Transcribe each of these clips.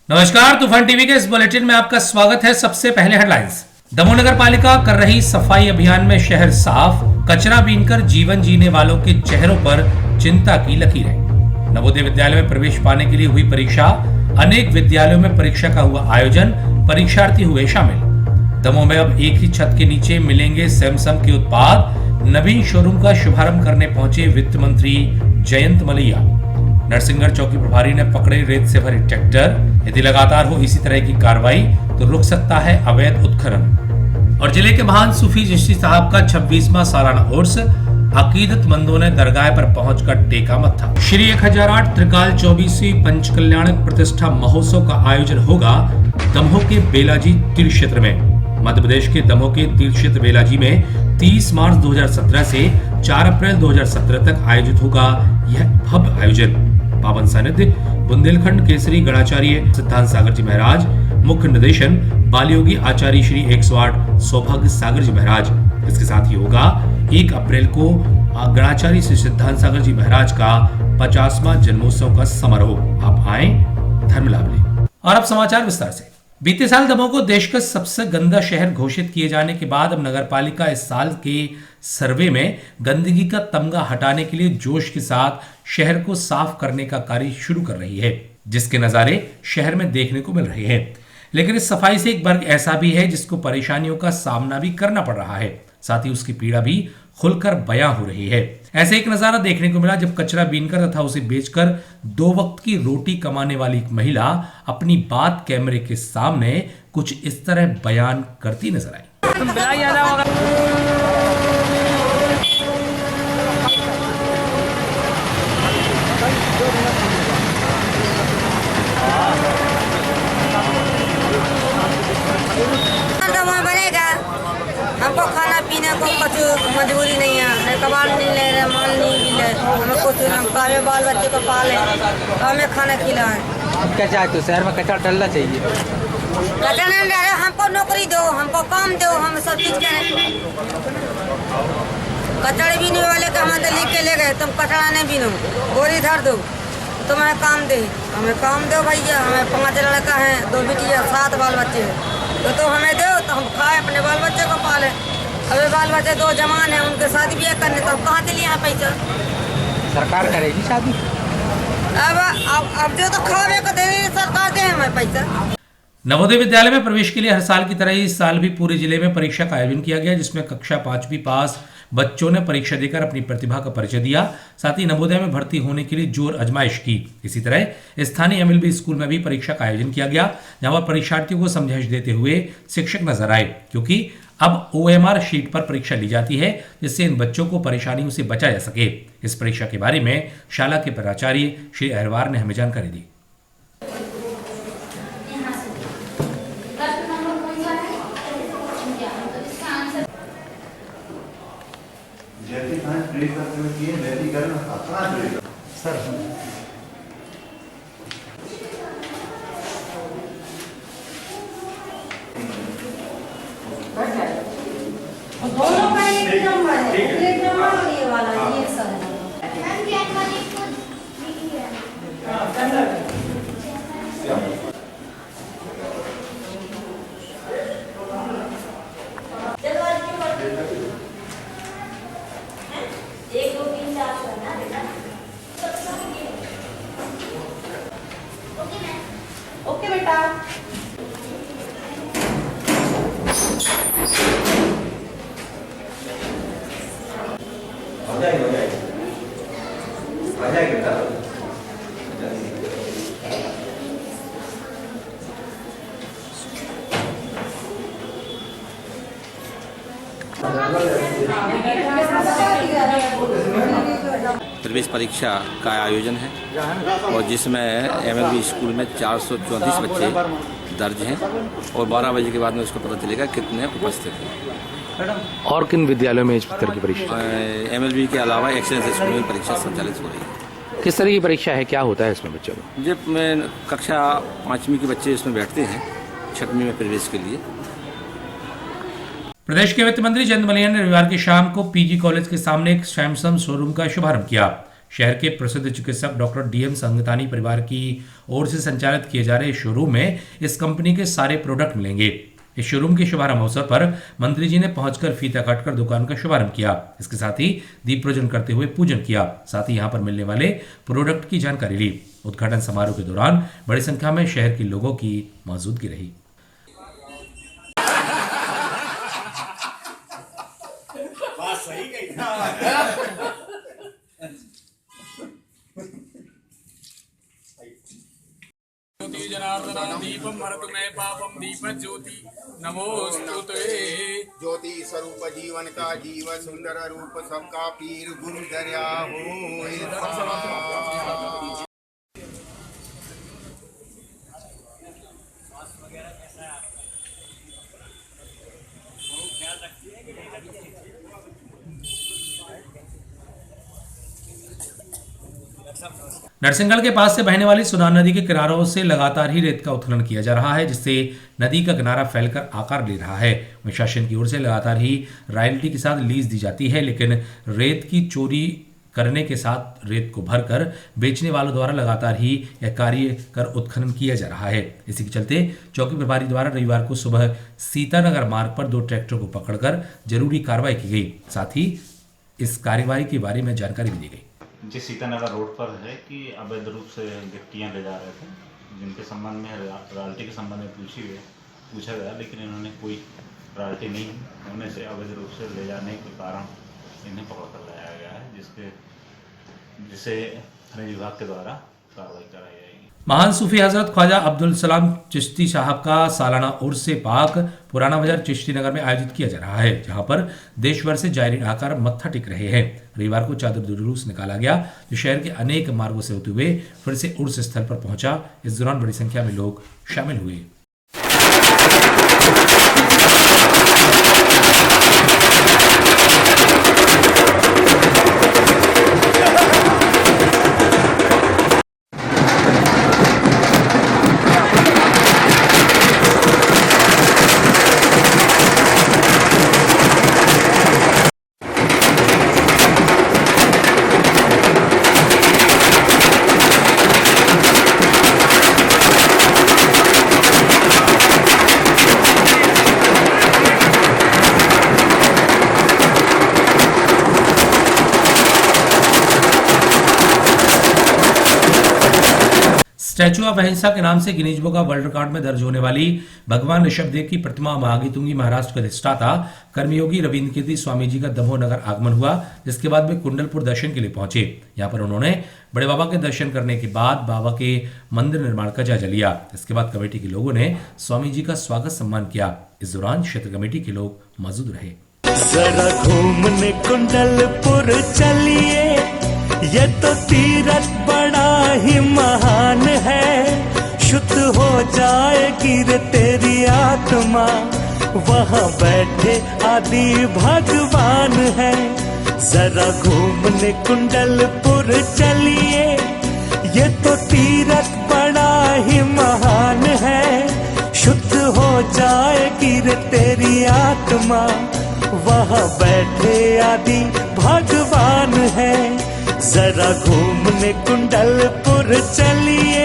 नमस्कार, तूफान टीवी के इस बुलेटिन में आपका स्वागत है। सबसे पहले हेडलाइंस। दमोह नगर पालिका कर रही सफाई अभियान में शहर साफ, कचरा बीनकर जीवन जीने वालों के चेहरों पर चिंता की लकीरें। नवोदय विद्यालय में प्रवेश पाने के लिए हुई परीक्षा, अनेक विद्यालयों में परीक्षा का हुआ आयोजन, परीक्षार्थी हुए शामिल। दमोह में अब एक ही छत के नीचे मिलेंगे सैमसंग के उत्पाद, नवीन शोरूम का शुभारंभ करने पहुंचे वित्त मंत्री जयंत मलैया। नरसिंहगढ़ चौकी प्रभारी ने पकड़े रेत से भरे ट्रैक्टर। यदि लगातार हो इसी तरह की कार्रवाई तो रुक सकता है अवैध उत्खनन। और जिले के महान सूफी चिश्ती साहब का 26वां सालाना उर्स, अकीदतमंदों ने दरगाह पर पहुंचकर टेका मत्था। श्री 1008 त्रिकाल 24वीं पंचकल्याणक प्रतिष्ठा महोत्सव का आयोजन होगा दमोह के बेलाजी तीर्थ क्षेत्र में। मध्य प्रदेश के दमोह के तीर्थ क्षेत्र बेलाजी में 30 मार्च 2017 से 4 अप्रैल 2017 तक आयोजित होगा यह भव्य आयोजन। पावन सानिध्य बुंदेलखंड केसरी गणाचार्य सिद्धांत सागर जी महाराज, मुख्य निर्देशन बालयोगी आचार्य श्री 108 सौभाग्य सागर जी महाराज। इसके साथ ही होगा 1 अप्रैल को गणाचार्य श्री सिद्धांत सागर जी महाराज का 50वां जन्मोत्सव का समारोह। आप आए, धर्म लाभ लें। और अब समाचार विस्तार से। बीते साल दमोह को देश का सबसे गंदा शहर घोषित किए जाने के बाद अब नगर पालिका इस साल के सर्वे में गंदगी का तमगा हटाने के लिए जोश के साथ शहर को साफ करने का कार्य शुरू कर रही है, जिसके नजारे शहर में देखने को मिल रहे हैं। लेकिन इस सफाई से एक वर्ग ऐसा भी है जिसको परेशानियों का सामना भी करना पड़ रहा है, साथ ही उसकी पीड़ा भी खुलकर बयां हो रही है। ऐसे एक नजारा देखने को मिला जब कचरा बीनकर तथा उसे बेचकर 2 वक्त की रोटी कमाने वाली एक महिला अपनी बात कैमरे के सामने कुछ इस तरह बयान करती नजर आई। हमको खाना पीने को कुछ मजबूरी नहीं है, कबाड़ नहीं ले रहे, माल नहीं मिल रहे, हमें कुछ हमें बाल बच्चे को पाले, हमें खाना खिलाएं। क्या चाहते हो? शहर में कचरा डलना चाहिए। कचरा नहीं डाले, हमको नौकरी दो, हमको काम दो, हम सब चीज करें। कचरा बीनने वाले का हमें लिख के ले गए, तुम कचरा नहीं बीनो, बोरी धर दो, तुम्हें काम दे, हमें काम दो भैया। हमें 5 लड़का है, 2 बेटियाँ, 7 बाल बच्चे हैं, तो हमें दो तो हम खाए, अपने बाल बच्चे को पाले। अबे बाल बच्चे 2 जवान हैं, उनके शादी ब्याह करने, तो हम कहाँ से लिए पैसा? सरकार करेगी शादी। अब जो तो खावे को दे सरकार दे हमें पैसा। नवोदय विद्यालय में प्रवेश के लिए हर साल की तरह ही इस साल भी पूरे जिले में परीक्षा का आयोजन किया गया, जिसमें कक्षा 5वीं पास बच्चों ने परीक्षा देकर अपनी प्रतिभा का परिचय दिया। साथ ही नवोदय में भर्ती होने के लिए जोर आजमाइश की। इसी तरह स्थानीय एमएलबी स्कूल में भी परीक्षा का आयोजन किया गया, जहां पर परीक्षार्थियों को समझाइश देते हुए शिक्षक नजर आए, क्योंकि अब OMR शीट पर परीक्षा ली जाती है, जिससे इन बच्चों को परेशानियों से बचा जा सके। इस परीक्षा के बारे में शाला के प्राचार्य श्री अहरवार ने हमें जानकारी दी। दोनों का एक नंबर है, एक नंबर और ये वाला, ये सब है। ओके बेटा। हो जाएगी बेटा। प्रवेश परीक्षा का आयोजन है और जिसमें एमएलबी स्कूल में 434 बच्चे दर्ज हैं और 12 बजे के बाद में उसको पता चलेगा कितने उपस्थित हैं। और किन विद्यालयों में इस तरह की परीक्षा? एमएलबी के अलावा एक्सीलेंस स्कूल में परीक्षा संचालित हो रही है। किस तरह की परीक्षा है, क्या होता है इसमें बच्चों को? जब कक्षा 5वीं के बच्चे इसमें बैठते हैं 6वीं में प्रवेश के लिए। प्रदेश के वित्त मंत्री जयंत मलैया ने रविवार की शाम को पीजी कॉलेज के सामने एक सैमसंग शोरूम का शुभारंभ किया। शहर के प्रसिद्ध चिकित्सक डॉक्टर डीएम संगतानी परिवार की ओर से संचालित किए जा रहे शोरूम में इस कंपनी के सारे प्रोडक्ट मिलेंगे। इस शोरूम के शुभारंभ अवसर पर मंत्री जी ने पहुंचकर फीता काटकर दुकान का शुभारंभ किया। इसके साथ ही दीप प्रज्वलन करते हुए पूजन किया। साथ ही यहां पर मिलने वाले प्रोडक्ट की जानकारी ली। उद्घाटन समारोह के दौरान बड़ी संख्या में शहर के लोगों की मौजूदगी रही। ज्योति जनार्दन दीपम मरतु में पापम दीप ज्योति नमोस्तुते। ज्योति स्वरूप जीवन का जीव सुंदर रूप सबका पीर गुरु दरिया हो। नरसिंहगढ़ के पास से बहने वाली सुनार नदी के किनारों से लगातार ही रेत का उत्खनन किया जा रहा है, जिससे नदी का किनारा फैलकर आकार ले रहा है। प्रशासन की ओर से लगातार ही रॉयल्टी के साथ लीज दी जाती है, लेकिन रेत की चोरी करने के साथ रेत को भरकर बेचने वालों द्वारा लगातार ही यह कार्य कर उत्खनन किया जा रहा है। इसी के चलते चौकी प्रभारी द्वारा रविवार को सुबह सीतानगर मार्ग पर 2 ट्रैक्टर को पकड़कर जरूरी कार्रवाई की गई। साथ ही इस कार्यवाही के बारे में जानकारी भी दी गई। जिस सीतानगर रोड पर है कि अवैध रूप से गिट्टियाँ ले जा रहे थे, जिनके संबंध में रॉयल्टी के संबंध में पूछा गया, लेकिन इन्होंने कोई रॉयल्टी नहीं होने से अवैध रूप से ले जाने के कारण इन्हें पकड़ कर लाया गया है, जिसे खनिज विभाग के द्वारा कार्रवाई कराई जाएगी। महान सूफी हजरत ख्वाजा अब्दुल सलाम चिश्ती साहब का सालाना उर्स पाक पुराना बाजार चिश्ती नगर में आयोजित किया जा रहा है, जहां पर देश भर से जायरीन आकर मत्था टेक रहे हैं। रविवार को चादर जुलूस निकाला गया, जो शहर के अनेक मार्गों से होते हुए फिर से उर्स स्थल पर पहुंचा। इस दौरान बड़ी संख्या में लोग शामिल हुए। स्टैचू ऑफ अहिंसा के नाम से Guinness book of world record में दर्ज होने वाली भगवान ऋषभदेव की प्रतिमा महागीतुंगी महाराष्ट्र के अधिष्ठाता कर्मयोगी रविंद्र कीर्ति स्वामी जी का दमोह नगर आगमन हुआ, जिसके बाद वे कुंडलपुर दर्शन के लिए पहुंचे। यहाँ पर उन्होंने बड़े बाबा के दर्शन करने के बाद बाबा के मंदिर निर्माण का जायजा लिया। इसके बाद कमेटी के लोगों ने स्वामी जी का स्वागत सम्मान किया। इस दौरान क्षेत्र कमेटी के लोग मौजूद रहे। जरा घूमने कुंडलपुर चलिए, ये तो तीरथ बड़ा ही महान है। शुद्ध हो जाएगी रे तेरी आत्मा, वहाँ बैठे आदि भगवान है। जरा घूमने कुंडलपुर चलिए, ये तो तीरथ बड़ा ही महान है। शुद्ध हो जाएगी रे तेरी आत्मा, वहाँ बैठे आदि भगवान है। जरा घूमने कुंडलपुर चलिए।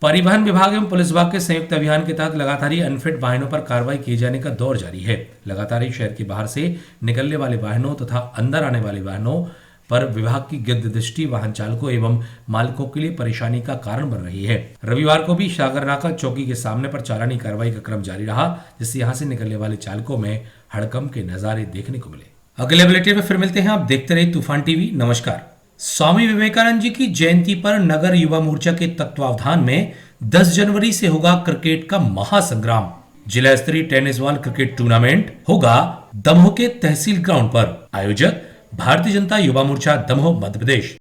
परिवहन विभाग एवं पुलिस विभाग के संयुक्त अभियान के तहत लगातार ही अनफिट वाहनों पर कार्रवाई किए जाने का दौर जारी है। लगातार ही शहर के बाहर से निकलने वाले वाहनों तथा अंदर आने वाले वाहनों पर विभाग की गिद्ध दृष्टि वाहन चालकों एवं मालिकों के लिए परेशानी का कारण बन रही है। रविवार को भी सागरनाका चौकी के सामने पर चालानी कार्रवाई का क्रम जारी रहा, जिससे यहां से निकलने वाले चालकों में हड़कंप के नजारे देखने को मिले। अगले बुलेटिन में फिर मिलते हैं। आप देखते रहिए तूफान टीवी। नमस्कार। स्वामी विवेकानंद जी की जयंती पर नगर युवा मोर्चा के तत्वावधान में 10 जनवरी से होगा क्रिकेट का महासंग्राम। जिला स्तरीय टेनिस बॉल क्रिकेट टूर्नामेंट होगा दमोह के तहसील ग्राउंड पर। आयोजक भारतीय जनता युवा मोर्चा दमोह मध्य प्रदेश।